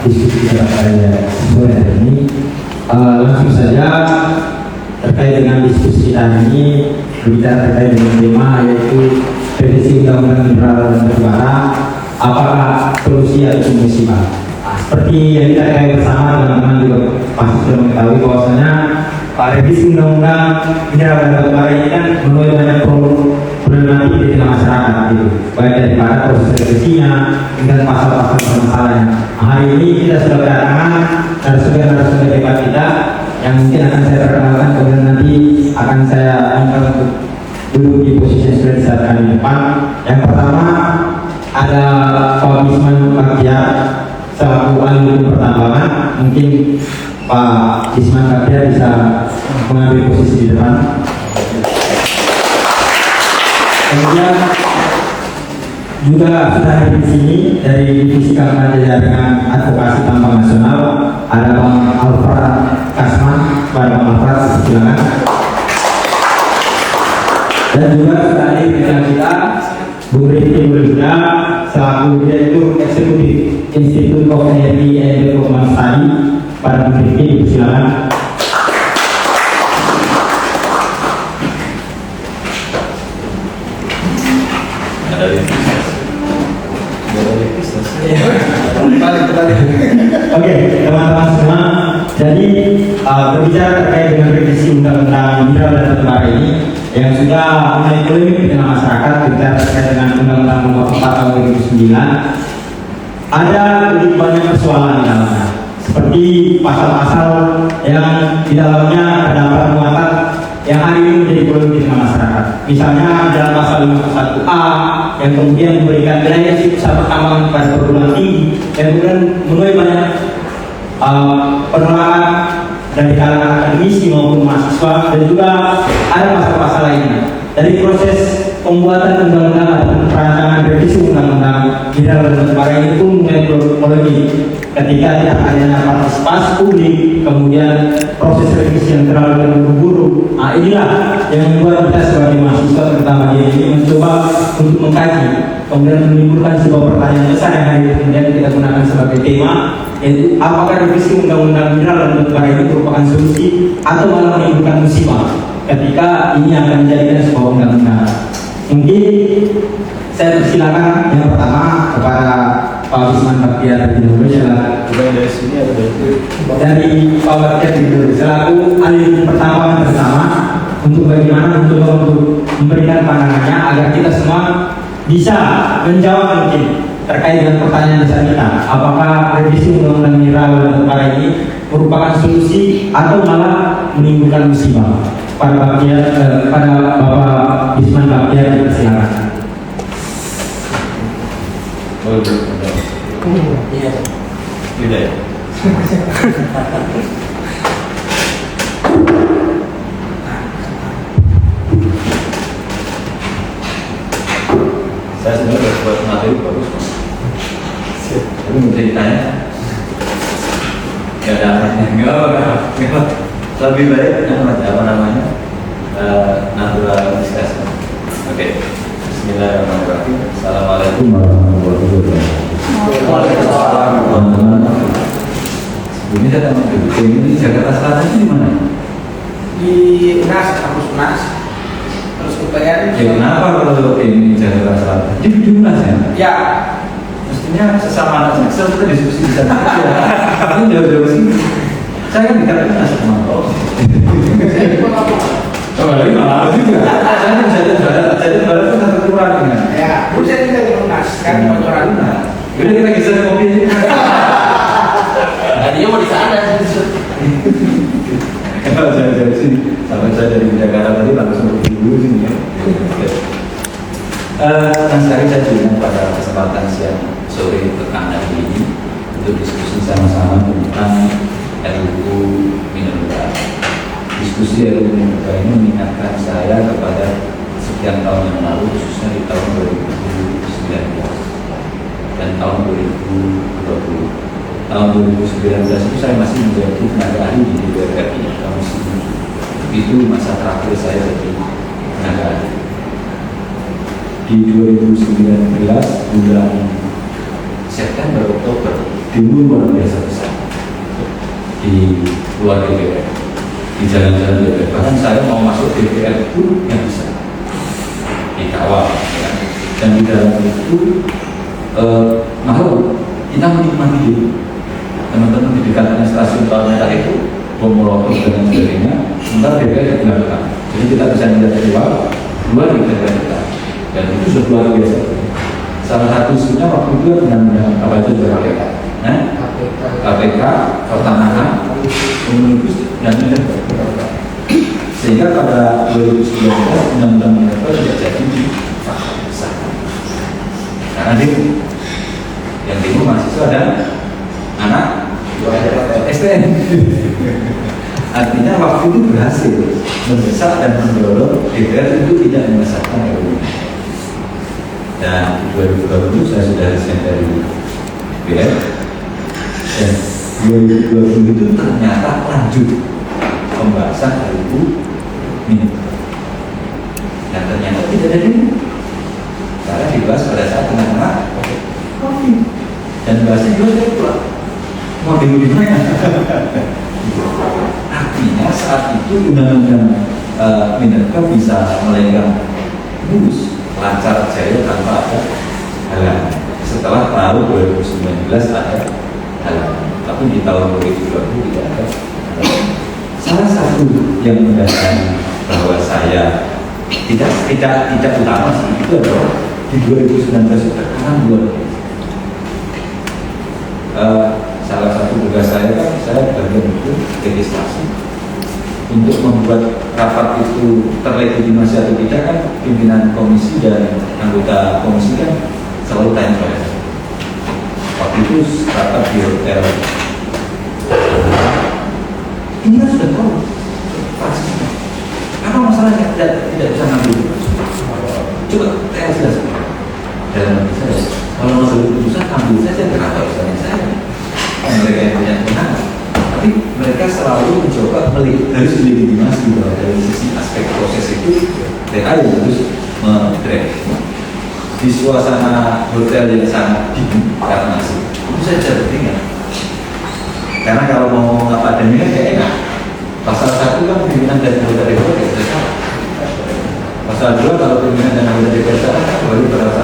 diskusi kita pada sore hari ini. Langsung saja terkait dengan diskusi kita hari ini, berbicara terkait dengan tema yaitu revisi Undang-Undang Mineral dan Batubara, apakah solusi atau musibah? Seperti yang kita ketahui bersama, teman-teman juga pasti sudah mengetahui bahwasanya revisi Undang-Undang Mineral dan Batubara ini kan menuai banyak problematik di tengah masyarakat, gitu. Baik daripada proses revisinya hingga pasal-pasal permasalahan. Hari ini kita sudah kedatangan narasumber debat kita yang mungkin akan saya perkenalkan, kemudian nanti akan saya minta untuk duduk di posisi yang sudah disediakan di depan. Yang pertama ada Pak Bisman Baktiar selaku ahli hukum pertambangan. Mungkin Pak Bisman Baktiar bisa mengambil posisi di depan. Kemudian juga sudah hadir di sini dari Divisi Keamanan Jaringan Advokasi Tambang Nasional, ada Bang Alfred Kasman. Pada Bang Alfred, silakan. Dan juga sudah hadir dengan kita Bu Riti Mulya selaku Direktur Eksekutif Institut of Energy and Development Study. Pada Bu Riti, silakan. Oke, teman-teman semua. Jadi berbicara terkait dengan revisi Undang-Undang Mineral dan Batubara ini yang sudah mulai polemik di tengah masyarakat, berbicara terkait dengan Undang-Undang Nomor 4 Tahun 2009, ada lebih banyak persoalan di dalamnya. Seperti pasal-pasal yang di dalamnya terdapat muatan yang hari ini menjadi polemik di tengah masyarakat. Misalnya dalam pasal 51A yang kemudian memberikan wilayah usaha pertambangan pada perguruan tinggi, yang kemudian menuai banyak penolakan dari kalangan akademisi maupun mahasiswa, dan juga ada pasal-pasal lainnya. Dari proses pembuatan undang-undang atau perancangan revisi Undang-Undang Mineral dan Batubara ini pun mulai polemik ketika tidak adanya partisipasi publik, kemudian proses revisi yang terlalu terburu-buru. Nah, inilah yang membuat kita sebagai mahasiswa, terutama di ini, mencoba untuk mengkaji, kemudian menimbulkan sebuah pertanyaan besar yang hari ini kemudian kita gunakan sebagai tema, yaitu apakah revisi Undang-Undang Mineral dan Batubara ini merupakan solusi atau malah menimbulkan musibah ketika ini akan menjadikan sebuah undang-undang. Mungkin saya persilakan yang pertama kepada Pak Bisman Baktiar dulu, dari sini ada dari Pak Baktiar dulu selaku ahli hukum pertambangan bersama, untuk bagaimana mencoba untuk memberikan pandangannya agar kita semua bisa menjawab mungkin terkait dengan pertanyaan besar kita, apakah revisi Undang-Undang Mineral dan Batubara ini merupakan solusi atau malah menimbulkan musibah. Pada Bapak Bisman Baktiar, silakan. Iya. Tidak ya. Saya sebenarnya buat materi bagus, tapi bisa ditanya. Gak ada enggak. Lebih baik apa namanya natural discussion. Oke. Bismillahirrahmanirrahim. Assalamualaikum warahmatullahi wabarakatuh. Waalaikumsalam. Ini saya mau ini Jakarta Selatan ini di mana? Di UNAS, kampus UNAS. Terus UPN. Ya, kenapa kalau ini Jakarta Selatan? Di UNAS ya? Ya. Mestinya sesama anak Jaksel kita diskusi di sana. Tapi jauh-jauh sini. Saya kan dikatakan UNAS mantap. Oh, lagi malah juga. Saya jadi barat itu satu kurang kan? Ya, dulu saya juga di UNAS kan bocoran. Udah kita geser kopi aja. Tadinya mau di sana. Kalau saya dari sini, sampai saya dari Jakarta tadi langsung ke dulu sini ya. Senang sekali saya diundang pada kesempatan siang sore pekan hari ini untuk diskusi sama-sama tentang RUU Mineral. Diskusi RUU Mineral ini mengingatkan saya kepada sekian tahun yang lalu, khususnya di tahun 2019 dan tahun 2020. Tahun 2019 itu saya masih menjadi tenaga ahli di DPR RI Komisi 7. Itu masa terakhir saya jadi tenaga ahli. Di 2019 bulan September Oktober demo luar biasa besar di luar DPR, di jalan-jalan DPR. Bahkan saya mau masuk DPR itu yang bisa dikawal, ya. Dan di dalam itu mau kita menikmati dulu. Teman-teman di dekatnya stasiun Palmerah itu bom molotov dan sebagainya, sementara DPR di belakang. Jadi kita bisa melihat dari luar DPR kita, dan itu sudah luar biasa. Salah satu isunya waktu itu dengan apa itu KPK, KPK, pertanahan, omnibus dan minerba. Sehingga pada 2019 undang-undang minerba tidak jadi disahkan. Karena yang demo mahasiswa dan anak STM. Artinya waktu itu berhasil mendesak dan mendorong DPR itu tidak mengesahkan RUU. Dan 2020 saya sudah resign dari DPR, dan 2020 itu ternyata lanjut pembahasan RUU minerba. Dan ternyata tidak ada demo, karena dibahas pada saat tengah-tengah COVID. Dan bahasanya juga saya pulang mau demo di mana? Artinya saat itu undang-undang minerba bisa melenggang mulus, lancar jaya tanpa ada halangan. Setelah tahun 2019 ada halangan, tapi di tahun 2020 tidak ada halangan. Salah satu yang mendasari bahwa saya tidak utama sih itu adalah di 2019 itu tekanan luar biasa. Salah satu tugas saya kan saya bagian itu legislasi untuk membuat rapat itu terlegitimasi atau tidak kan pimpinan komisi dan anggota komisi kan selalu tanya pada saya. Waktu itu rapat di hotel ini kan sudah tahu fraksinya apa masalahnya tidak bisa ngambil coba saya jelaskan dalam hati saya kalau mengambil keputusan ambil saja kenapa urusannya saya mereka yang punya kewenangan, tapi mereka selalu mencoba harus dilegitimasi bahwa dari sisi aspek proses itu mereka yang harus mendrive. Di suasana hotel yang sangat dingin karena itu saja penting. Karena kalau mau apa adanya kan gak enak. Pasal 1 kan pimpinan dan anggota DPR tidak bisa salah. Pasal 2 kalau pimpinan dan anggota DPR salah kan baru berasa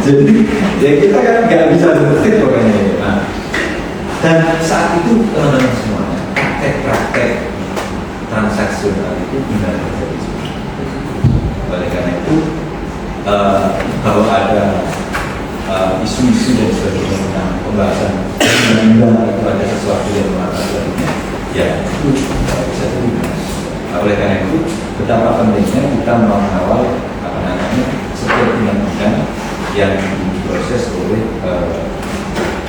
jadi ya kita kan nggak bisa berarti pokoknya. Nah, dan saat itu teman-teman semuanya praktek transaksional itu benar terjadi. Oleh karena itu kalau ada isu-isu dan sebagainya tentang pembahasan undang-undang itu ada sesuatu yang melatar ya itu bisa terlibat. Oleh karena itu betapa pentingnya kita mengawal apa namanya setiap undang-undang yang diproses oleh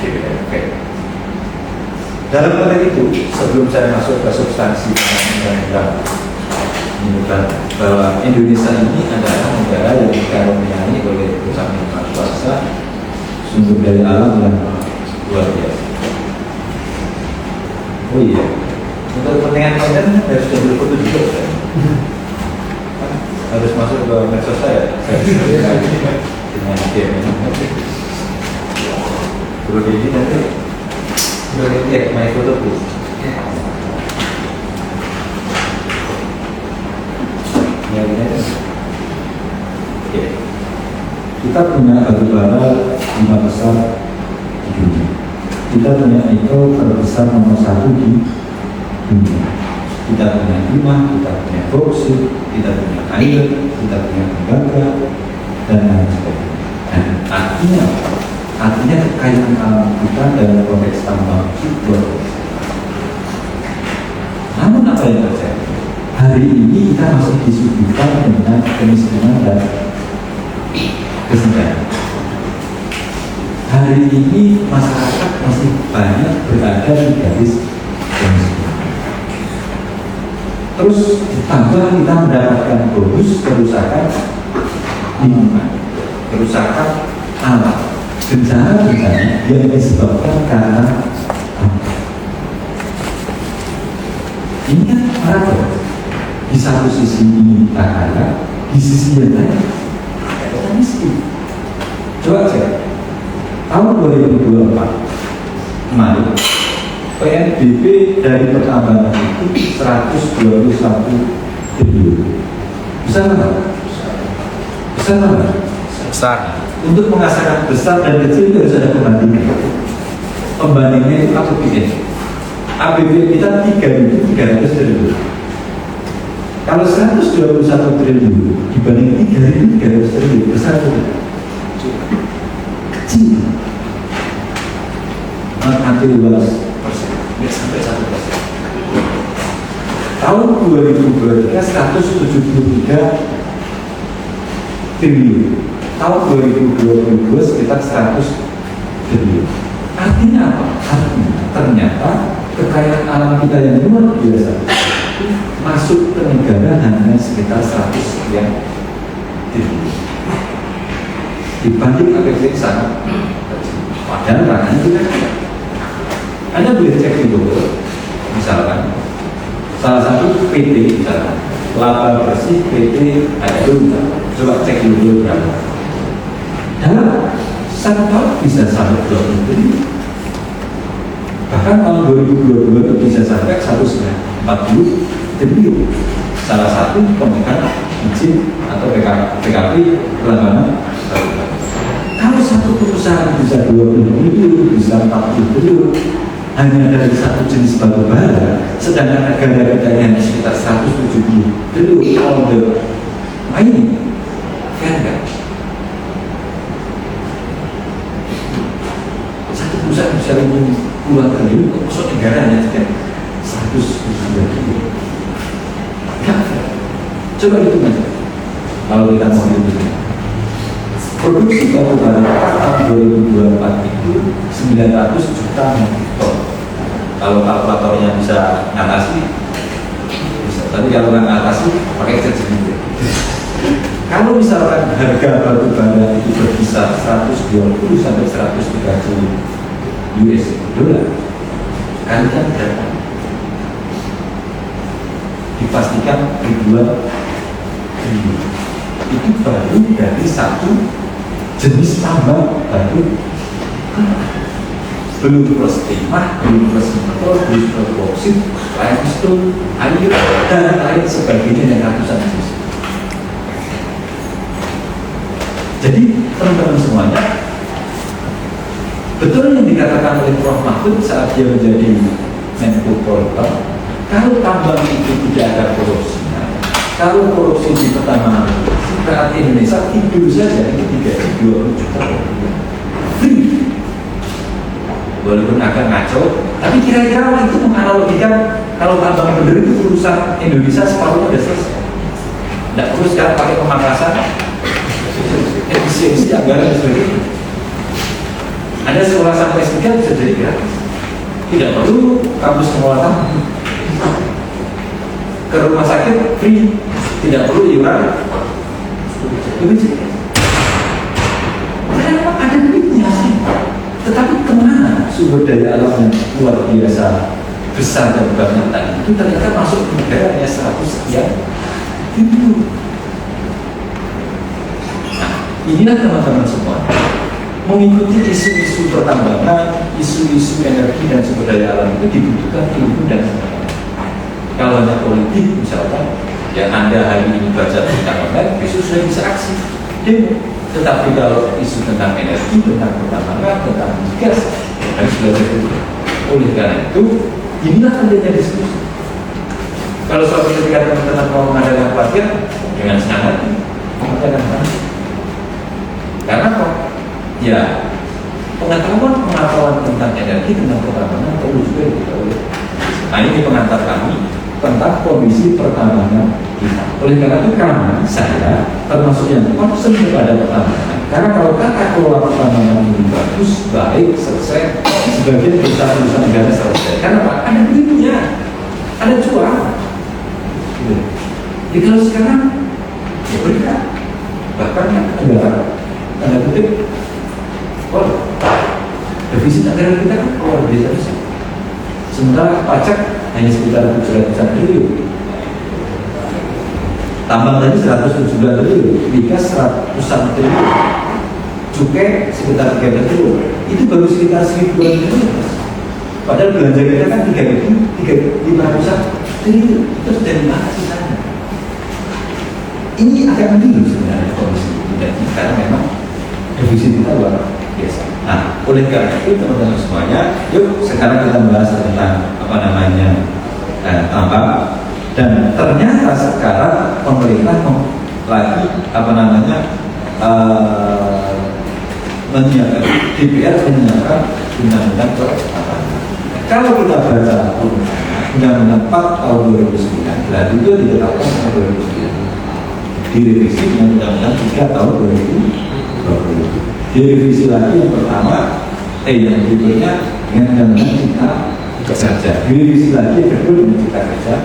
DPR. Dalam konteks itu, sebelum saya masuk ke substansi undang-undang menyebutkan bahwa Indonesia ini adalah negara yang dikaruniai oleh kesamaan kuasa sumber daya alam yang luar biasa. Oh iya, untuk kepentingan konten harus ambil foto juga, harus masuk ke medsos saya dengan game perlu jadi nanti perlu cek my photo please. Ya ini. Oke. Kita punya batubara 5 besar di dunia. Kita punya nikel terbesar nomor 1 di dunia. Kita punya timah, kita punya boksit, kita punya air, kita punya tembaga, dan lain sebagainya. Nah, artinya kekayaan alam kita dalam konteks tambang itu luar biasa. Namun apa yang terjadi? Hari ini kita masih disuguhkan dengan kemiskinan dan kesenjangan. Hari ini masyarakat masih banyak berada di garis kemiskinan. Terus ditambah kita mendapatkan bonus kerusakan lingkungan, kerusakan alam, bencana-bencana yang disebabkan karena ini kan paradoks. Di satu sisi ini kita kaya, di sisi yang lain kita miskin. Coba cek tahun 2024 kemarin PNBP dari pertambangan itu 121 triliun. Besar nggak? Besar nggak? Besar. Untuk mengasakan besar dan kecil itu harus ada pembandingan. Pembandingnya itu APBN. APBN kita 3.300 triliun. Kalau 121 triliun dibanding 3.300 triliun, besar itu kecil. Nanti 12%, nggak sampai 1%. Tahun 2023 173 triliun. Tahun 2022 sekitar 100 triliun. Artinya apa? Artinya ternyata kekayaan alam kita yang luar biasa masuk ke negara hanya sekitar 100 sekian triliun. Dibanding APBN sangat kecil. Padahal ranahnya tidak. Anda boleh cek dulu, misalkan salah satu PT misalkan laba bersih PT Aero, coba cek dulu berapa. Dalam satu tahun bisa sampai 20 triliun. Bahkan tahun 2022 itu bisa sampai 140 triliun. Salah satu pemegang izin atau PKP Pelambangan. Kalau satu perusahaan bisa 20 triliun, bisa 40 triliun hanya dari satu jenis batu bara, sedangkan negara kita yang sekitar 170 triliun all the mining, kan enggak? Satu perusahaan bisa puluhan triliun, kok masuk negara hanya sekitar 170 triliun. Coba hitung aja. Kalau kita mau hitung, produksi batu bara tahun 2024 itu 900 juta ton. Kalau kalkulatornya bisa ngatasi, bisa. Tapi kalau nggak ngatasi, pakai sendiri. Kalau misalkan harga batu bara itu berkisar 120 sampai 130 US dollar, kalian berapa? Dipastikan ribuan triliun. Itu baru dari satu jenis tambang batu, belum plus timah, belum plus nikel, belum plus boksit, limestone, air, dan lain sebagainya yang ratusan jenis. Jadi teman-teman semuanya, betul yang dikatakan oleh Prof. Mahfud saat dia menjadi Menko Polhukam, kalau tambang itu tidak ada korupsinya, kalau korupsi di pertambangan berarti Indonesia tidur saja itu 20 juta free. Walaupun agak ngaco, tapi kira-kira itu menganalogikan kalau tambang bener itu urusan Indonesia separuhnya sudah selesai. Tidak perlu sekarang pakai pemangkasan, efisiensi anggaran dan sebagainya. Ada sekolah sampai S3 bisa jadi gratis. Tidak perlu kampus mengolah tambang. Ke rumah sakit free, tidak perlu iuran. Begitu. Kenapa ada duitnya sih? Tetapi kemana sumber daya alam yang luar biasa besar dan banyak tadi itu ternyata masuk ke negara hanya 100 sekian triliun. Nah, inilah teman-teman semua mengikuti isu-isu pertambangan, isu-isu energi dan sumber daya alam itu dibutuhkan ilmu dan pengetahuan. Kalau hanya politik misalkan, yang Anda hari ini baca tentang online, besok sudah bisa aksi demo. Tetapi kalau isu tentang energi, tentang pertambangan, tentang gas, harus belajar dulu. Oleh karena itu, inilah pentingnya diskusi. Kalau suatu ketika teman-teman mau mengadakan pelatihan, dengan senang hati, mengadakan pelatihan. Karena apa? Ya, pengetahuan tentang energi, tentang pertambangan perlu juga diketahui. Nah, ini pengantar kami tentang kondisi pertambangan kita. Oleh karena itu saya termasuk yang concern kepada pertambangan. Karena kalau tata kelola pertambangan ini bagus, baik, selesai, sebagian perusahaan negara selesai. Karena apa? Ada duitnya, ada cuan. Jadi kalau sekarang ya berikan, bahkan negara tanda kutip, defisit anggaran kita kan luar biasa besar. Sementara pajak hanya sekitar 700-an triliun. Tambang tadi 179 triliun, migas 100-an triliun, cukai sekitar 3 triliun. itu baru sekitar 1.000-an miliar. Padahal belanja kita kan 3.500 triliun. Itu dari mana sisanya? Ini agak mending sebenarnya kondisi tidak, karena memang defisit kita luar biasa. Nah, oleh karena itu teman-teman semuanya, yuk sekarang kita bahas tentang apa namanya tambang. Dan ternyata sekarang pemerintah lagi apa namanya menyiapkan, DPR menyiapkan undang-undang pertahanan. Kalau kita baca undang-undang 4 tahun 2009, berarti itu ditetapkan tahun 2009. Direvisi dengan undang-undang 3 tahun 2020. Direvisi lagi yang pertama, yang berikutnya dengan undang-undang Cipta Kerja. Direvisi lagi yang kedua dengan Cipta Kerja.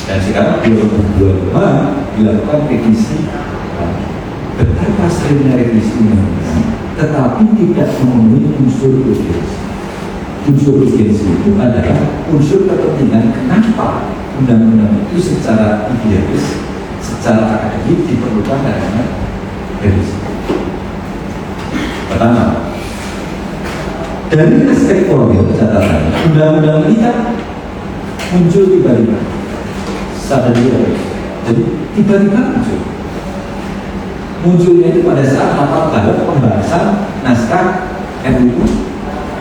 Dan sekarang 2025 dilakukan revisi. Betapa seringnya revisi undang-undang, tetapi tidak memenuhi unsur urgensi. Unsur urgensi itu adalah unsur kepentingan kenapa undang-undang itu secara idealis, secara akademik diperlukan karena revisi. Pertama, dari aspek formil catatan, undang-undang ini kan muncul tiba-tiba, jadi tiba-tiba muncul. Munculnya itu pada saat mata baru pembahasan naskah RUU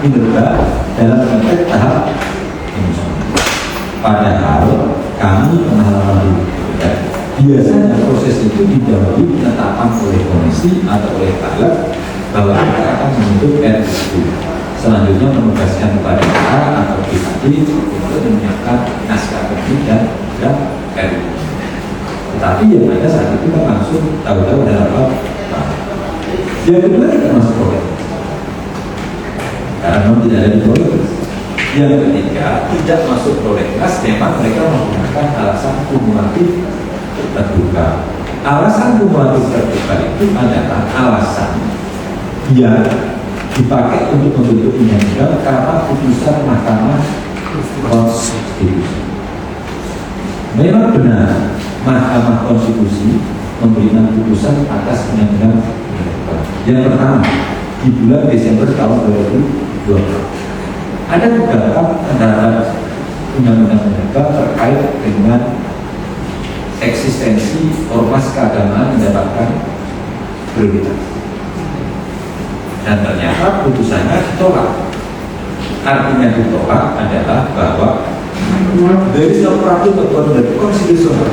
Minerba dalam konteks tahap ini. Padahal kami pengalaman biasanya proses itu didahului penetapan oleh komisi atau oleh Parleg bahwa kita akan membentuk RUU. Selanjutnya menugaskan kepada A atau BKD untuk menyiapkan naskah RUU dan RUU. Tetapi yang ada saat itu kan langsung tahu-tahu ada apa. Yang kedua tidak masuk prolegnas, karena memang tidak ada di prolegnas. Yang ketiga tidak masuk prolegnas, memang mereka menggunakan alasan kumulatif terbuka. Alasan kumulatif terbuka itu adalah alasan yang dipakai untuk membentuk undang-undang karena putusan Mahkamah Konstitusi. Memang benar Mahkamah Konstitusi memberikan putusan atas undang-undang yang pertama di bulan Desember tahun 2020. Ada beberapa terhadap undang-undang mereka terkait dengan eksistensi ormas keagamaan mendapatkan prioritas. Dan ternyata putusannya ditolak. Artinya ditolak adalah bahwa dari sebuah peraturan dari konstitusional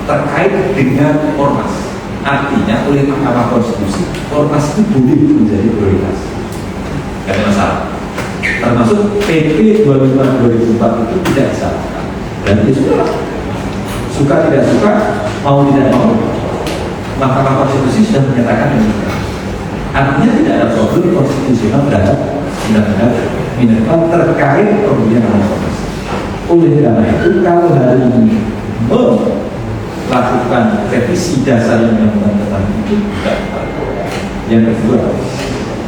terkait dengan ormas. Artinya oleh Mahkamah Konstitusi ormas itu boleh menjadi prioritas. Tidak ada masalah. Termasuk PP 25/2004 itu tidak disalahkan. Dan itu suka tidak suka, mau tidak mau, Mahkamah Konstitusi sudah menyatakan demikian. Artinya tidak ada problem konstitusional terhadap undang-undang Minerba terkait pemberian ormas. Oleh karena itu, kalau hari ini melakukan revisi dasar undang-undang tentang itu tidak. Yang kedua,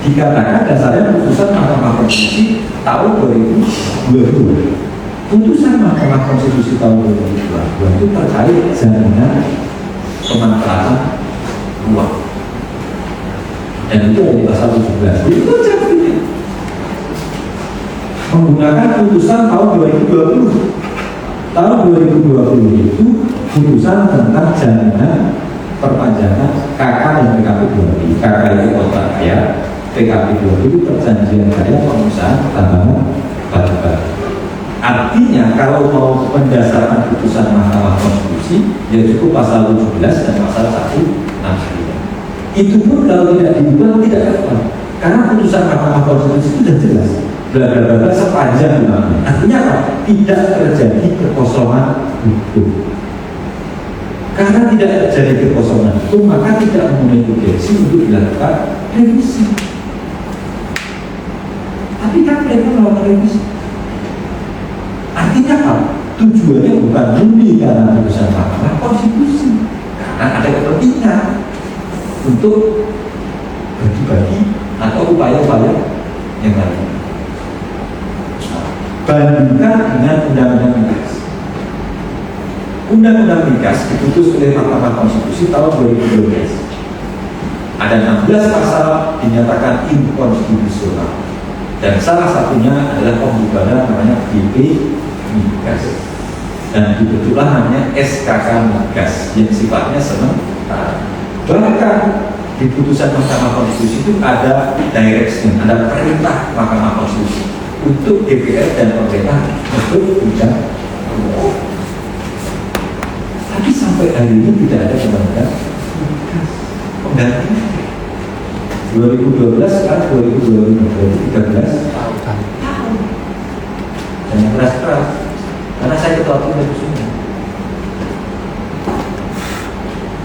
dikatakan dasarnya putusan Mahkamah Konstitusi tahun 2020. Putusan Mahkamah Konstitusi tahun 2022 itu terkait jaminan pemanfaatan uang. Dan itu ada di pasal 17. Itu jaminan. Menggunakan putusan tahun 2020. Tahun 2020 itu putusan tentang jaminan perpanjangan KK dan PKP 2. KK itu kontrak karya, PKP 2 itu perjanjian karya pengusahaan tambangan batu bara. Artinya kalau mau mendasarkan putusan Mahkamah Konstitusi, ya cukup pasal 17 dan pasal 169. Itu pun kalau tidak diubah tidak dapat, karena putusan Mahkamah Konstitusi itu sudah jelas. Bla bla bla sepanjang undang-undang. Artinya apa? Tidak terjadi kekosongan hukum. Karena tidak terjadi kekosongan hukum, maka tidak memenuhi urgensi untuk dilakukan revisi. Tapi kan mereka melakukan revisi. Artinya apa? Tujuannya bukan murni karena putusan Mahkamah Konstitusi, karena ada kepentingan untuk bagi-bagi atau upaya-upaya yang lain. Bandingkan dengan Undang-Undang Migas. Undang-Undang Migas diputus oleh Mahkamah Konstitusi tahun 2012. ada 16 pasal dinyatakan inkonstitusional. Dan salah satunya adalah pembubaran namanya BP Migas. Dan dibentuklah namanya SKK Migas yang sifatnya sementara. Bahkan di putusan Mahkamah Konstitusi itu ada direction, ada perintah Mahkamah Konstitusi untuk DPR dan pemerintah untuk bidang tapi sampai hari ini tidak ada pengganti 2012 sekarang 2013 tahun dan yang keras-keras karena saya ketua tim dari sini.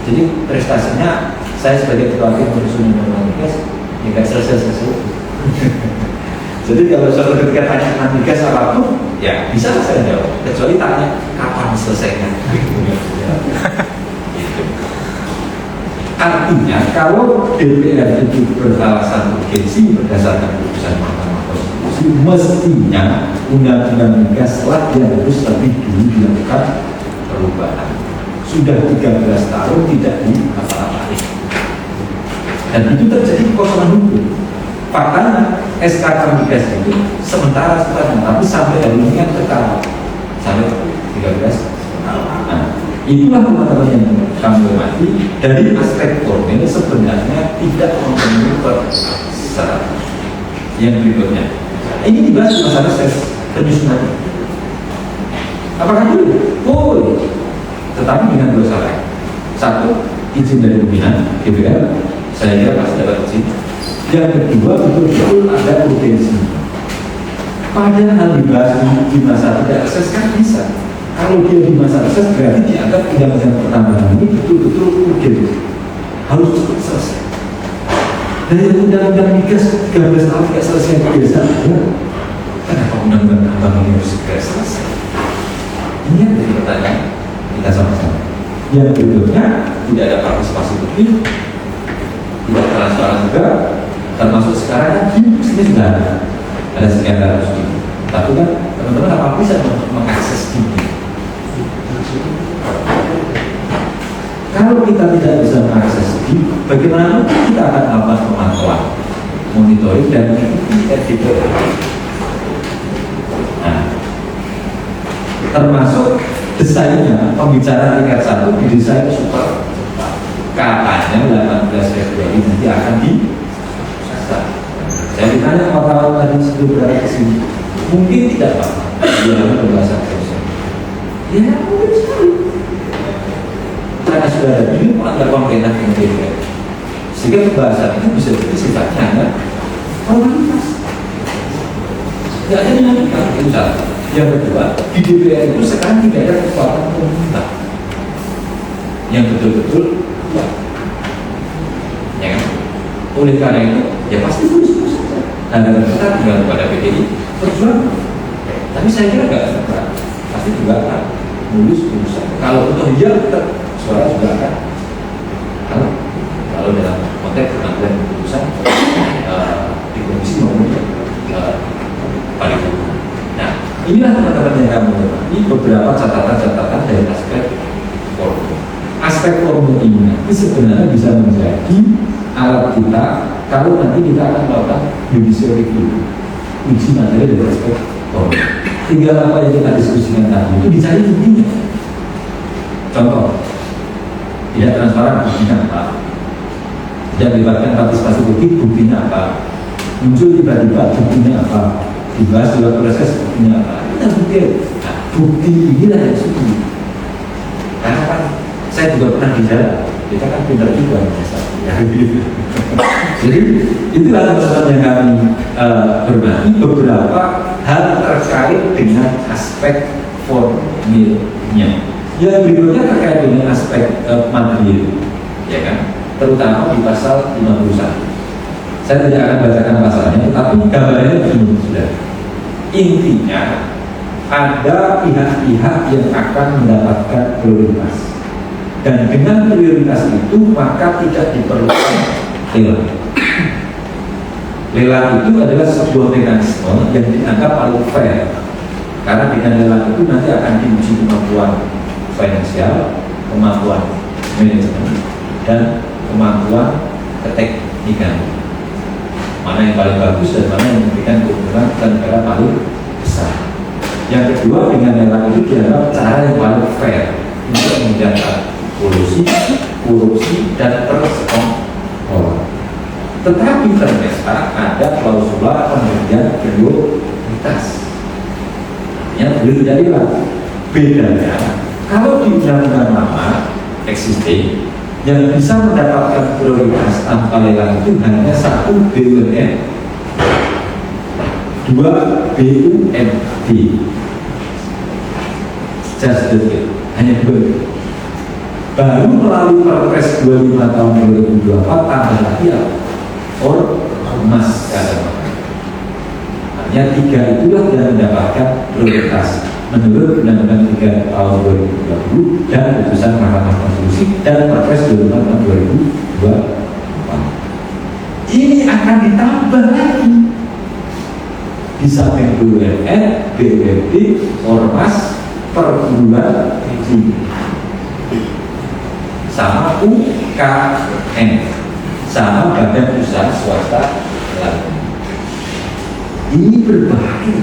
Jadi prestasinya saya sebagai ketua tim dari sini Migas ya gak selesai. Jadi kalau suatu ketika tanya tentang migas apapun, ya bisa saya jawab. Kecuali tanya kapan selesainya. Artinya kalau DPR itu beralasan urgensi berdasarkan putusan Mahkamah Konstitusi, mestinya undang-undang migas telah harus lebih dulu dilakukan perubahan. Sudah 13 tahun tidak diapa-apain. Dan itu terjadi kekosongan hukum. Faktanya SKK Migas itu sementara, tapi sampai hari ini kan tetap sampai 13 tahun. Nah, itulah teman-teman yang kami hormati dari aspek formil sebenarnya tidak memenuhi persyarat. Yang berikutnya, ini dibahas di masalah penyusunan. Apakah boleh? Boleh, tetapi dengan dua syarat. Satu, izin dari pimpinan DPR, saya kira pasti dapat izin. Yang kedua, betul-betul ada urgensi. Padahal dibahas di masa tidak reses kan bisa. Kalau dia di masa reses berarti dianggap undang-undang pertambangan ini betul-betul urgen, harus cepat selesai. Dan yang undang-undang migas 13 tahun tidak selesai biasa. Ya. Kenapa undang-undang pertambangan ini harus segera selesai? Ini yang jadi pertanyaan kita sama-sama. Yang berikutnya tidak ada partisipasi publik, tidak transparan juga. Termasuk sekarang kan ini sudah ada sekian ratus ribu. Tapi kan teman-teman apa bisa mengakses ini? Kalau kita tidak bisa mengakses ini, bagaimana kita akan melakukan pemantauan, monitoring dan mengikuti RDP? Nah, termasuk desainnya, pembicaraan tingkat 1 didesain super katanya 18 Februari nanti akan di saya ditanya wartawan tadi sebelum berada ke sini, mungkin tidak Pak, dia berbahasa Indonesia. Ya mungkin sekali. Karena sudah ada dulu melanggar pemerintah kemudian, sehingga pembahasan itu bisa jadi sifatnya hanya formalitas. Tidak ada dinamika itu satu. Yang kedua, di DPR itu sekarang tidak ada kekuatan pemerintah yang betul-betul kuat. Ya kan? Oleh karena itu, ya pasti terus. Nah, dan kita tinggal kepada PDI perjuangan. Tapi saya kira nggak suka, pasti juga akan mulus urusan. Kalau untuk dia tetap suara juga akan. Kalau dalam konteks pengambilan keputusan di komisi maupun paripurna. Nah, inilah teman-teman yang kami hormati beberapa catatan-catatan dari aspek formil. Aspek formil ini sebenarnya bisa menjadi alat kita kalau nanti kita akan melakukan judicial review, uji materi dari aspek formil. Tinggal apa yang kita diskusikan tadi itu dicari buktinya. Contoh, tidak transparan buktinya apa? Tidak melibatkan partisipasi publik buktinya apa? Muncul tiba-tiba buktinya apa? Dibahas dalam proses buktinya apa? Kita bukti. Nah, bukti inilah yang suci. Karena kan saya juga pernah di jalan, kita kan pintar juga ya, gitu. Jadi itulah teman-teman yang kami hormati beberapa hal terkait dengan aspek formilnya. Yang berikutnya terkait dengan aspek material, ya kan? Terutama di pasal 51. Saya tidak akan bacakan pasalnya, tetapi gambarnya begini sudah. Intinya ada pihak-pihak yang akan mendapatkan prioritas. Dan dengan prioritas itu maka tidak diperlukan lelang. Lelang itu adalah sebuah mekanisme yang dianggap paling fair. Karena dengan lelang itu nanti akan diuji kemampuan finansial, kemampuan manajemen, dan kemampuan keteknikan. Mana yang paling bagus dan mana yang memberikan keuntungan dan negara paling besar. Yang kedua, dengan lelang itu dianggap cara yang paling fair untuk menjaga polusi, korupsi, dan tersekongkol. Tetapi ternyata ada klausula pemberian prioritas. Yang belum jadilah. Bedanya, kalau di undang-undang lama existing, yang bisa mendapatkan prioritas tanpa lelang itu hanya 1 BUMN, 2 BUMD, just the two, hanya 2. Baru melalui Perpres 25 tahun 2024 tambah lagi ya, Ormas hanya 3 itulah yang mendapatkan prioritas menurut Undang-Undang 3 tahun 2020 dan putusan Mahkamah Konstitusi dan Perpres 25 tahun 2024. Ini akan ditambah lagi di samping BUMN, BUMD, Ormas, perguruan tinggi, sama UKM, sama badan usaha swasta lain. Ini berbahaya.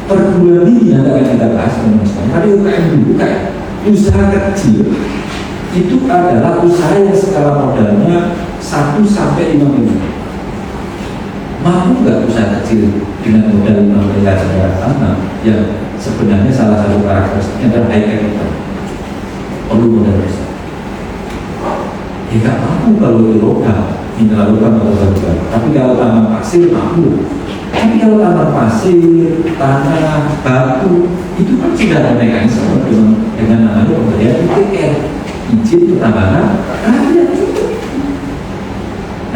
Perguruan tinggi yang akan kita bahas, tapi UKM dulu, usaha kecil itu adalah usaha yang skala modalnya 1 sampai 5 miliar. Mampu nggak usaha kecil dengan modal 5 miliar secara sama yang sebenarnya salah satu karakteristiknya adalah high capital, perlu modal besar. Ya nggak mampu kalau itu logam, mineral logam atau batu. Tapi kalau tambang pasir mampu. Tapi kalau tambang pasir, tanah, batu itu kan sudah ada mekanisme dengan namanya pemberian IPR, izin pertambangan rakyat.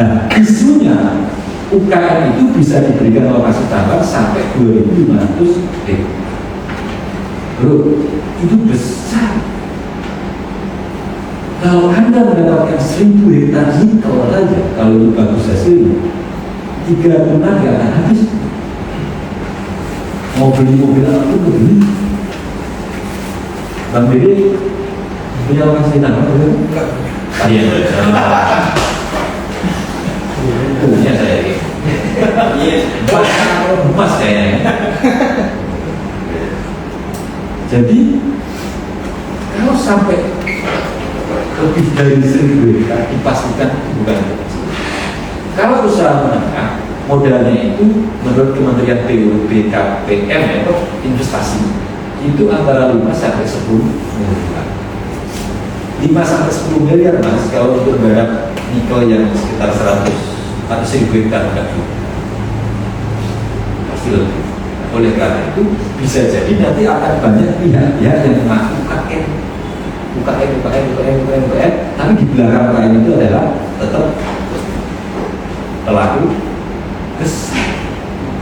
Nah, isunya UKM itu bisa diberikan lokasi tambang sampai 2.500 hektar. Bro, itu besar. Kalau Anda mendapatkan 1.000 hektar nikel saja, kalau itu bagus hasilnya, 3 bulan nggak akan habis. Mau beli mobil apa pun beli. Bang Dede punya lokasi tambang belum? Iya. Punya saya. Iya. Emas kayaknya. Jadi kalau sampai lebih dari 1.000 hektar dipastikan bukan kecil. Kalau usaha menengah, modalnya itu menurut Kementerian BKPM itu investasi itu antara 5 sampai 10 miliar. 5 sampai 10 miliar mas, kalau untuk barang nikel yang sekitar 100 atau 1.000 hektar pasti lebih. Oleh karena itu bisa jadi nanti akan banyak pihak-pihak yang mengaku UKM, tapi di belakang UKM itu adalah tetap pelaku besar,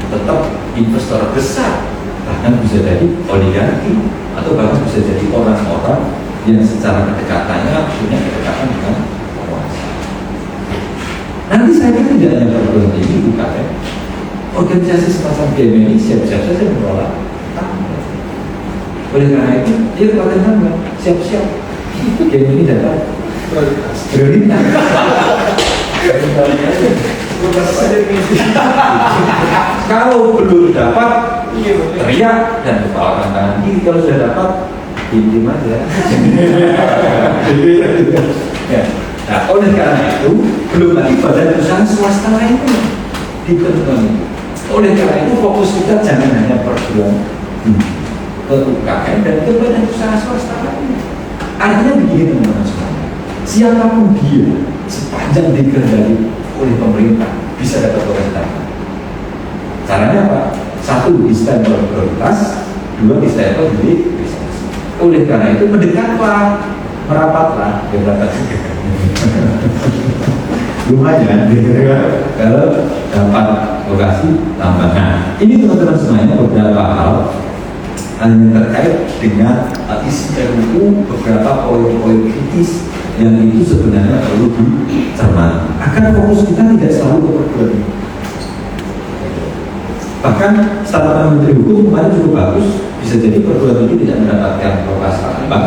tetap investor besar, bahkan bisa jadi oligarki atau bahkan bisa jadi orang-orang yang secara kedekatannya punya kedekatan dengan penguasa. Nanti saya kira tidak hanya perguruan tinggi UKM, organisasi semacam BMI siap-siap saja mengelola tambang. Oleh karena itu, dia pelatihan tambang, siap-siap. BMI dapat prioritas. Kalau belum dapat, teriak dan kepala tangan kiri. Kalau sudah dapat, diem aja. Ya. Nah, oleh karena itu, belum lagi badan usaha swasta lainnya ditentukan itu. Oleh karena itu, fokus kita jangan hanya perguruan ke UKM dan ke badan usaha swasta lainnya. Artinya begini teman-teman semuanya, siapapun dia sepanjang dikehendaki oleh pemerintah bisa dapat lokasi tambang. Caranya apa? 1, di-stempel prioritas, 2, di-stempel di bisnis. Oleh karena itu mendekatlah, merapatlah, berangkat juga. Lumayan, kalau dapat lokasi tambangan. Ini teman-teman semuanya beberapa hal yang terkait dengan isi RUU, beberapa poin-poin kritis yang itu sebenarnya perlu dicermati agar fokus kita tidak selalu ke perguruan tinggi. Bahkan statement Menteri Hukum kemarin cukup bagus, bisa jadi perguruan tinggi tidak mendapatkan lokasi tambang,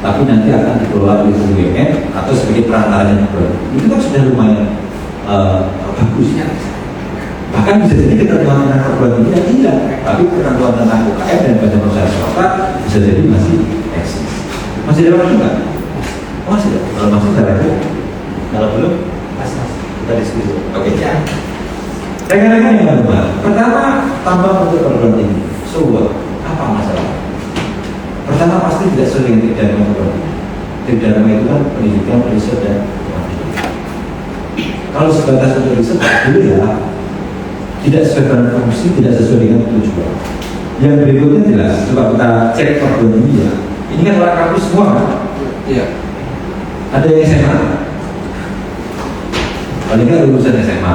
tapi nanti akan dikelola oleh BUMN atau sebagai perantaranya perguruan tinggi. Itu kan sudah lumayan bagusnya. Bahkan bisa jadi ketentuan tentang perguruan tinggi tidak, tapi ketentuan tentang UKM dan badan usaha swasta bisa jadi masih eksis. Masih ada waktu nggak? Masih ada. Kalau masih ada lagi. Kalau belum, masih kita diskusi. Oke. Ya. Rekan-rekan yang bermanfaat. Pertama, tambah untuk perguruan tinggi. So what? Apa masalah? Pertama pasti tidak sesuai dengan Tridharma perguruan tinggi. Tridharma itu kan pendidikan, riset dan pelatihan. Kalau sebatas untuk riset, dulu ya tidak sesuai dengan fungsi, tidak sesuai dengan tujuan. Yang berikutnya jelas, coba kita cek perguruan tinggi ya. Ini kan orang kampus semua kan? Iya. Ada yang SMA? Paling nggak lulusan SMA.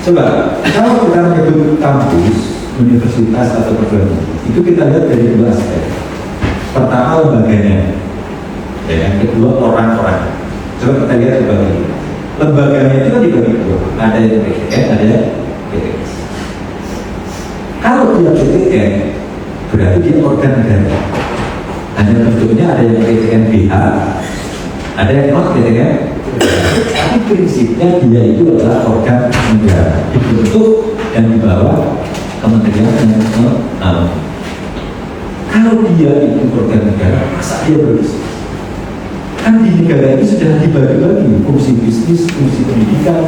Coba, kalau kita menyebut kampus, universitas atau perguruan tinggi, itu kita lihat dari dua aspek. Pertama lembaganya, ya, yang kedua orang-orang. Coba kita lihat lembaganya. Lembaganya itu kan dibagi dua, ada yang PTN, ada yang PTS. Kalau dia PTN, berarti dia organ negara. Hanya bentuknya ada yang PTN BH, ada yang non PTN. Tapi prinsipnya dia itu adalah organ negara, dibentuk dan dibawa kementerian yang kalau dia itu organ negara, masa dia berbisnis? Kan di negara ini sudah dibagi-bagi fungsi bisnis, fungsi pendidikan,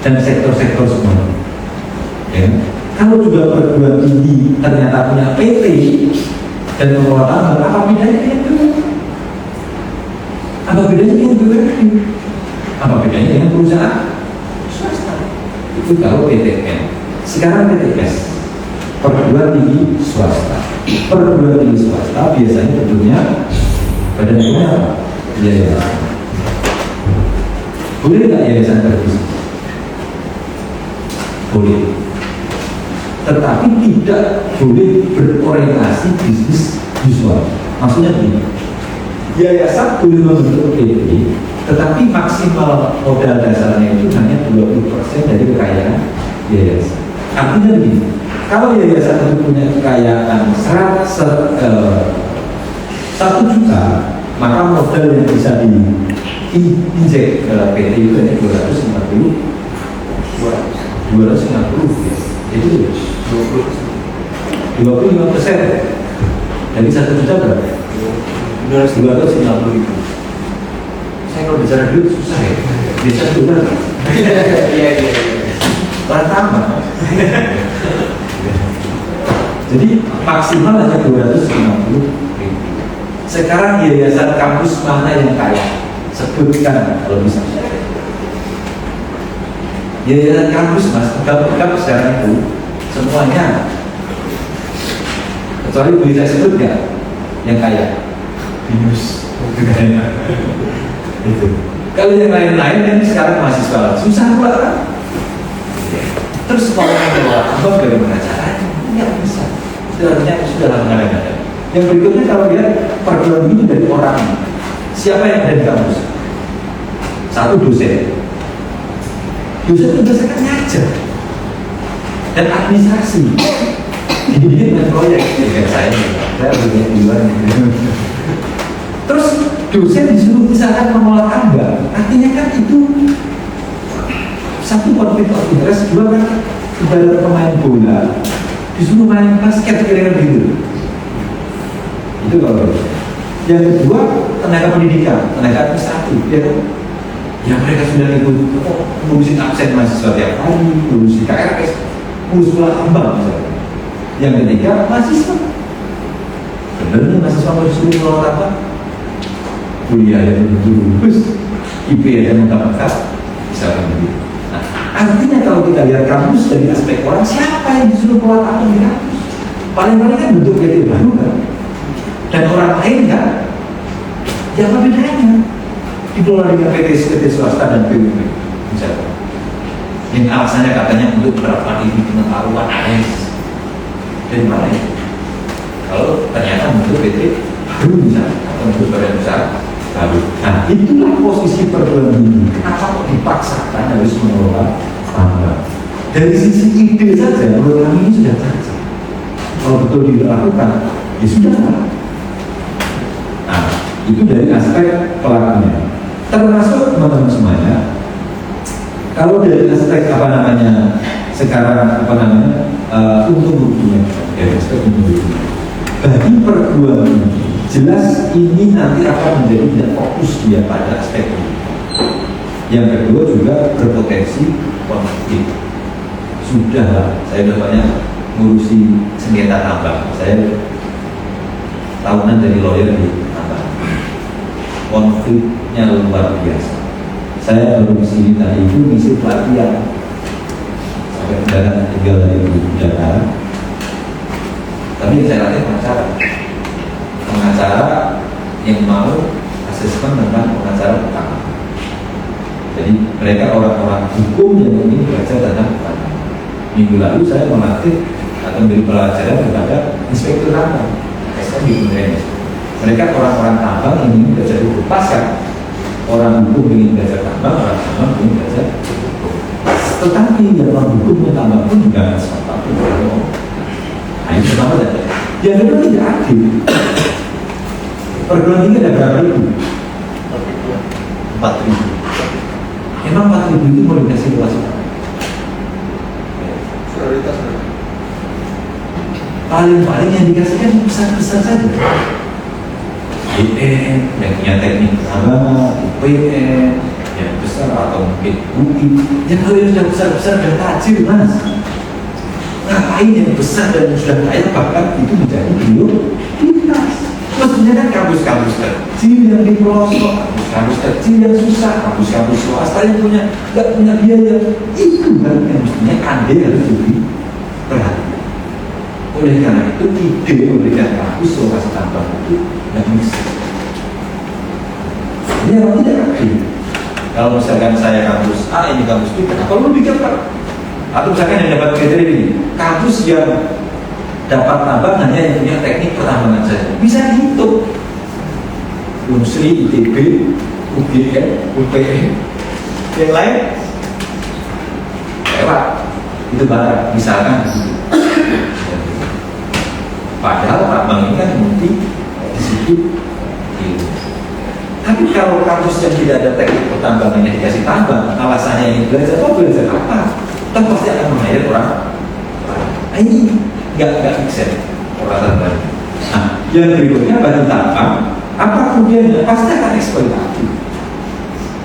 dan sektor-sektor semua. Ya. Kalau juga perguruan tinggi ternyata punya PT dan mengelola tambang, apa bedanya dengan BUMN? Apa bedanya dengan BUMN? Apa bedanya dengan perusahaan swasta? Itu kalau PTN. Sekarang PTS, perguruan tinggi swasta. Perguruan tinggi swasta biasanya tentunya badan hukumnya apa? Yayasan. Boleh nggak yayasan berbisnis? Boleh. Tetapi tidak boleh berorientasi bisnis usual. Maksudnya begini, yayasan boleh membentuk PT, tetapi maksimal modal dasarnya itu hanya 20% dari kekayaan yayasan. Artinya begini, kalau yayasan itu punya kekayaan 1 juta, maka modal yang bisa diinjek ke PT itu hanya 250 ya. Itu 25% dari 1 juta berapa? 250 ribu. Saya kalau bicara duit susah ya. Bisa juga. Iya. Pertama. Jadi maksimal hanya 250 ribu. Sekarang yayasan kampus mana yang kaya? Sebutkan kalau bisa. Yayasan kampus mas, pegawai sekarang itu semuanya, kecuali boleh saya sebut nggak yang kaya? Binus. Itu. Kalau yang lain-lain kan sekarang mahasiswa susah pula kan? Terus sekolah yang keluar, apa bagaimana caranya? Nggak bisa. Sudah mengada-ngada. Yang berikutnya kalau lihat perguruan tinggi dari orang, siapa yang ada di kampus? Satu dosen. Dosen itu biasanya kan ngajar dan administrasi. Dibikin dengan proyek. Ya saya punya di luar. Terus dosen disuruh misalkan mengolah tambang, artinya kan itu satu konflik of interest, dua kan ibarat pemain bola disuruh main basket kira-kira gitu. Itu kalau yang kedua tenaga pendidikan, tenaga administratif, ya kan? Ya mereka sudah ikut ngurusin absen mahasiswa tiap hari, ngurusin KRS, ngurus bola tambang misalnya. Yang ketiga mahasiswa. Benar nih mahasiswa mau disuruh bola tambang? Kuliah yang lulus, IP yang mendapatkan, misalkan begitu. Nah, artinya kalau kita lihat kampus dari aspek orang, siapa yang disuruh bola tambang di kampus? Paling-paling kan bentuk PT baru kan? Dan orang lain kan? Ya apa bedanya? Dikelola dengan PT swasta dan BUMN misalnya. Yang alasannya katanya untuk menerapkan ini pengetahuan AS. Dari mana itu? Kalau ternyata bentuk PT baru misalnya, atau bentuk badan usaha baru. Nah itulah posisi perguruan tinggi. Kenapa kok dipaksakan harus mengelola tambang? Dari sisi ide saja, menurut kami ini sudah cacat. Kalau betul dilakukan, ya sudah. Itu dari aspek pelakunya. Termasuk teman-teman semuanya, kalau dari aspek sekarang untung ruginya, dari aspek untung ruginya, bagi perguruan tinggi jelas ini nanti akan menjadi tidak fokus dia pada aspek ini. Yang kedua juga berpotensi konflik. Sudah, saya udah banyak ngurusi sengketa tambang. Saya tahunan dari lawyer di tambang. Konfliknya luar biasa. Saya baru di sini tadi itu ngisi pelatihan sampai mendarat tinggal dari Jakarta. Tapi saya latih pengacara yang mau asesmen tentang pengacara utama. Jadi mereka orang-orang hukum yang ingin belajar tentang utama. Minggu lalu saya melatih atau memberi pelajaran kepada inspektur tambang SN di Kementerian. Mereka orang-orang tambang yang ingin belajar hukum. Pasca orang hukum ingin belajar tambang, orang tambang ingin belajar hukum. Tetapi yang orang hukumnya tambang pun tidak sesuatu. Nah itu pertama saja. Yang kedua tidak adil. Perguruan tinggi ada berapa ribu? 4.000. Emang 4.000 itu mau dikasih luas apa? Prioritas Paling-paling yang dikasihkan besar-besar saja. ITN, yang punya teknik tambang, IPN, yang besar atau mungkin UI. Yang kalau yang sudah besar-besar dan tajir, Mas. Ngapain yang besar dan sudah kaya bahkan itu menjadi prioritas? Maksudnya kan kampus-kampus kecil yang di pelosok, kampus-kampus kecil yang susah, kampus-kampus swasta yang nggak punya biaya, itu kan yang mestinya andai harus diperhatikan. Oleh karena itu ide memberikan kampus swasta tambang itu nggak bisa. Ini orang tidak adil. Kalau misalkan saya kampus A, ini kampus B, kalau lu bikin apa? Atau misalkan yang dapat kriteria ini, kampus yang dapat tambang hanya yang punya teknik pertambangan saja, bisa dihitung. Unsri, ITB, UGM, UPN, yang lain lewat itu barang, misalkan padahal tambang ini kan multi di situ. Tapi kalau kampus yang tidak ada teknik pertambangan yang dikasih tambang, alasannya ini belajar apa? Kita pasti akan menghayat orang. Nah, ini nggak bisa orang lain. Nah, yang berikutnya bagi tambang, apa kemudiannya pasti akan eksploitasi.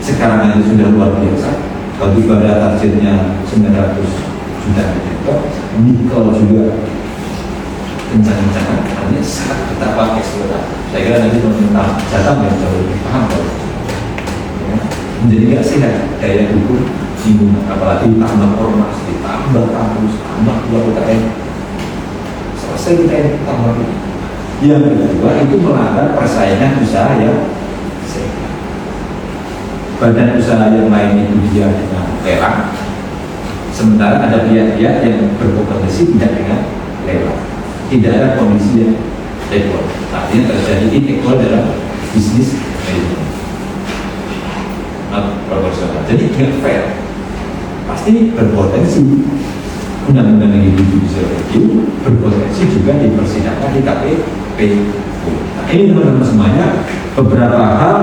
Sekarang ini sudah luar biasa. Bagi pada targetnya 900 juta meter, nikel juga kencang-kencangan, artinya sangat betapa eksploitasi. Saya kira nanti tentang Jatang yang jauh lebih paham kalau ya, menjadi nggak sehat daya dukung ini, apalagi tambah ormas, ditambah kampus, tambah UKM. Selesai kita tambah. Yang kedua itu melanggar persaingan usaha yang sehat. Badan usaha yang lain itu dia dengan lelang, sementara ada pihak-pihak yang berkompetisi tidak dengan lelang. Tidak ada kondisi yang equal. Artinya terjadi inequal dalam bisnis manajemen, not proporsional. Jadi tidak fair. Pasti berpotensi undang-undang yang judicial review berpotensi juga dipersidangkan di KPPU. Nah, ini teman-teman semuanya beberapa hal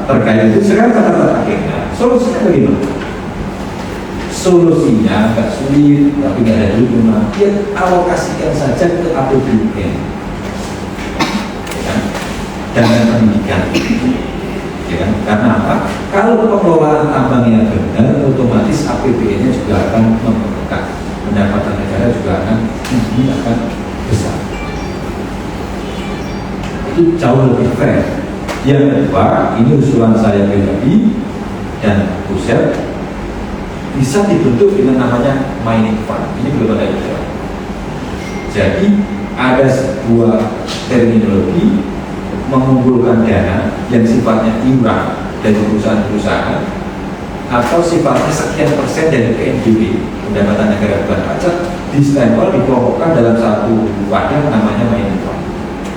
terkait itu. Sekarang kata-kata akhirnya solusinya bagaimana? Solusinya agak sulit, tapi nggak ada duit cuma ya alokasikan saja ke APBN ya, dana pendidikan ya kan? Karena apa? Kalau pengelolaan tambang yang benar, otomatis APBN-nya juga akan membengkak, pendapatan negara juga akan besar. Itu jauh lebih fair. Yang kedua, ini usulan saya pribadi dan pusat, bisa dibentuk dengan namanya mining fund. Ini belum ada istilah. Jadi ada sebuah terminologi mengumpulkan dana yang sifatnya iuran dari perusahaan-perusahaan atau sifatnya sekian persen dari PNBP, pendapatan negara bukan pajak, distempel dikelompokkan dalam satu wadah namanya mining fund.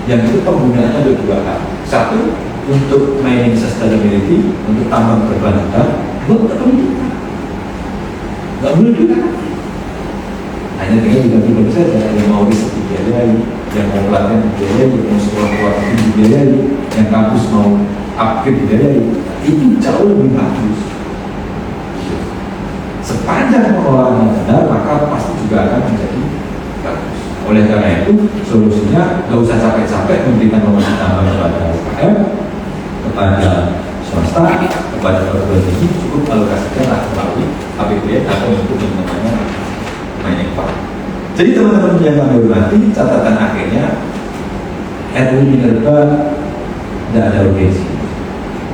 Yang itu penggunaannya ada dua hal. Satu, untuk mining sustainability, untuk tambang berkelanjutan, buat pendidikan. Nggak boleh juga. Hanya tinggal 30% saja yang mau riset dibiayai. yang mau pelatihan dibiayai, yang mau sekolah luar negeri dibiayai, yang kampus mau upgrade dibiayai, itu jauh lebih bagus. Sepanjang pengelolaannya benar, maka pasti juga akan menjadi bagus. Oleh karena itu, solusinya nggak usah capek-capek memberikan promosi tambahan kepada UKM, kepada swasta, kepada perguruan tinggi, cukup alokasikan lah melalui APBN atau untuk yang namanya mining fund. Jadi teman-teman yang kami hormati, catatan akhirnya RUU Minerba tidak ada urgensi.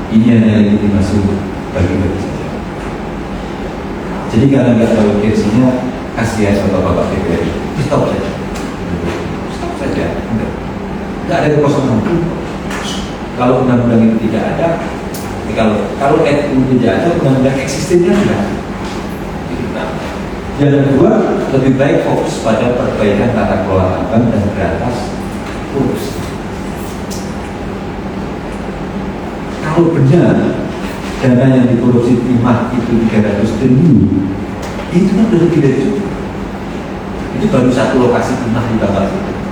Ini hanya legitimasi bagi-bagi saja. Jadi karena nggak ada urgensinya, kasihan sama Bapak PBRI, stop saja. Stop saja. Nggak ada kekosongan. Kalau undang-undang itu tidak ada, kalau RUU tidak ada, undang-undang eksistennya tidak. Yang kedua, lebih baik fokus pada perbaikan tata kelola tambang dan berantas korupsi. Kalau benar dana yang dikorupsi timah itu 300 triliun, itu kan sudah lebih dari cukup. Itu baru satu lokasi timah di Bangka Belitung.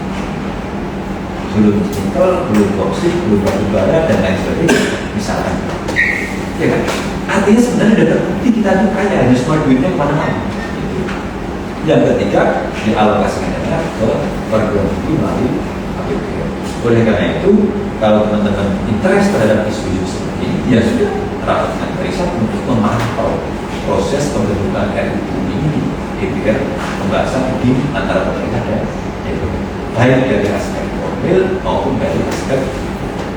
Belum nikel, belum boksit, belum batu bara dan lain sebagainya, misalkan. Ya kan? Artinya sebenarnya sudah terbukti kita itu kaya, hanya semua duitnya kemana-mana. Yang ketiga, dialokasikan ke perguruan tinggi melalui APBN. Oleh karena itu, kalau teman-teman interest terhadap isu-isu seperti ini, ya sudah rapatkan riset untuk memantau proses pembentukan RUU ini di DPR, pembahasan di antara pemerintah dan DPR, baik dari aspek formil maupun dari aspek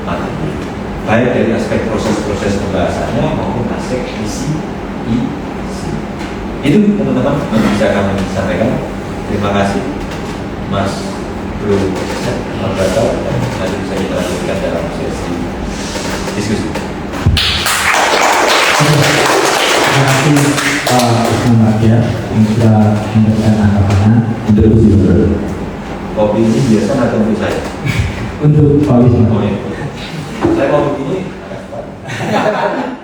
materi, baik dari aspek proses-proses pembahasannya maupun aspek isi. Itu teman-teman yang bisa kami sampaikan. Terima kasih Mas Bro Margaret, dan nanti bisa kita lanjutkan dalam sesi diskusi. Terima kasih Pak Muhammad ya yang sudah memberikan tanggapannya. Interupsi betul. Kopi ini biasa atau untuk saya? Untuk Pak Wisma. Oh ya. Saya mau begini agak cepat.